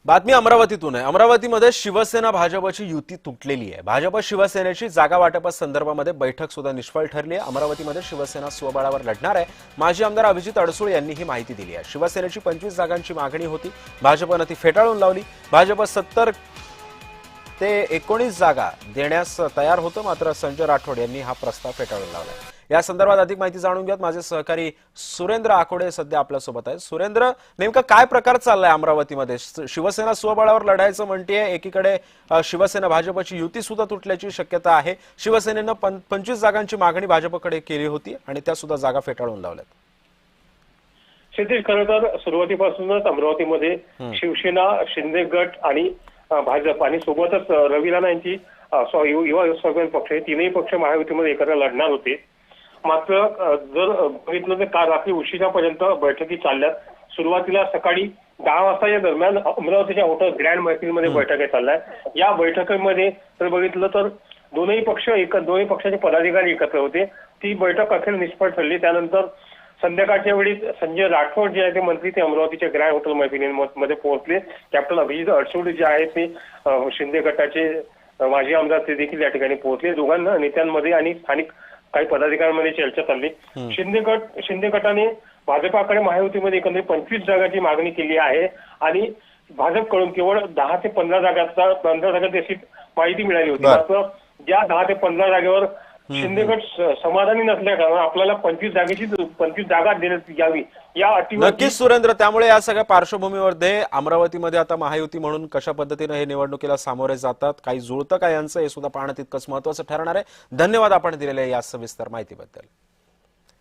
बातमी अमरावतीतून आहे। अमरावतीमध्ये शिवसेना भाजपची युती तुटलेली आहे। भाजप शिवसेनेची जागा वाटपासंदर्भामध्ये बैठक सुद्धा निष्फळ ठरली आहे। अमरावतीमध्ये शिवसेना स्वबळावर लढणार आहे। माजी आमदार अभिजित अडसूळ यांनी ही माहिती दिली आहे। शिवसेनेची 25 जागांची मागणी होती, भाजपने ती फेटाळून लावली। भाजप 70 ते 19 जागा देण्यास तयार होतं, मात्र संजय राठोड यांनी हा प्रस्ताव फेटाळून लावला। या संदर्भात अधिक माहिती जाणून घेऊयात। माझे सहकारी सुरेंद्र आकोडे सध्या आपल्या सोबत आहेत। सुरेंद्र, नेमका काय प्रकार चाललाय अमरावतीमध्ये? शिवसेना स्वबळावर लढायचं म्हणतेय, एकीकडे शिवसेना भाजपची युती सुद्धा तुटल्याची शक्यता आहे। शिवसेनेनं 25 जागांची मागणी भाजपकडे केली होती आणि त्या सुद्धा जागा फेटाळून लावल्यात। क्षितिज, खरं तर सुरुवातीपासूनच अमरावतीमध्ये शिवसेना, शिंदे गट आणि भाजप आणि सोबतच रवी राणा यांची युवा स्वाभिमान पक्ष, हे तीनही पक्ष महायुतीमध्ये एकत्र लढणार होते। मात्र जर बघितलं तर काल रात्री उशिरापर्यंत बैठकी चालल्यात। सुरुवातीला सकाळी 10 वाजता या दरम्यान अमरावतीच्या हॉटेल ग्रँड मैफिलमध्ये बैठका चालल्या। या बैठकीमध्ये जर बघितलं तर दोन्ही पक्षाचे पदाधिकारी एकत्र होते। ती बैठक अखेर निष्फळ ठरली। त्यानंतर संध्याकाळच्या वेळी संजय राठोड जे आहे ते मंत्री, ते अमरावतीच्या ग्रँड हॉटेल मैफिलीमध्ये पोहोचले। कॅप्टन अभिजित अडसूळ जे आहे ते शिंदे गटाचे माजी आमदार, ते देखील या ठिकाणी पोहोचले। दोघांना नेत्यांमध्ये आणि स्थानिक काही पदाधिकाऱ्यांमध्ये चर्चा चालली। शिंदे गटाने भाजपाकडे महायुतीमध्ये एकंदरीत 25 जागांची मागणी केली आहे आणि भाजपकडून केवळ 10 ते 15 जागांची अशी माहिती मिळाली होती। मात्र या 10 ते 15 जागेवर शिंदे गट समाधानी नसल्या कारण आपल्याला 25 जागा देण्यात यावी या अटीवर। नक्कीच सुरेंद्र, त्यामुळे या सगळ्या पार्श्वभूमीवर अमरावतीमध्ये आता महायुती म्हणून कशा पद्धतीने हे निवडणुकीला सामोरे जातात, काही जुळतं का यांचं, हे सुद्धा पाहणं तितकंच महत्त्वाचं ठरणार आहे। धन्यवाद आपण दिलेल्या या सविस्तर माहितीबद्दल।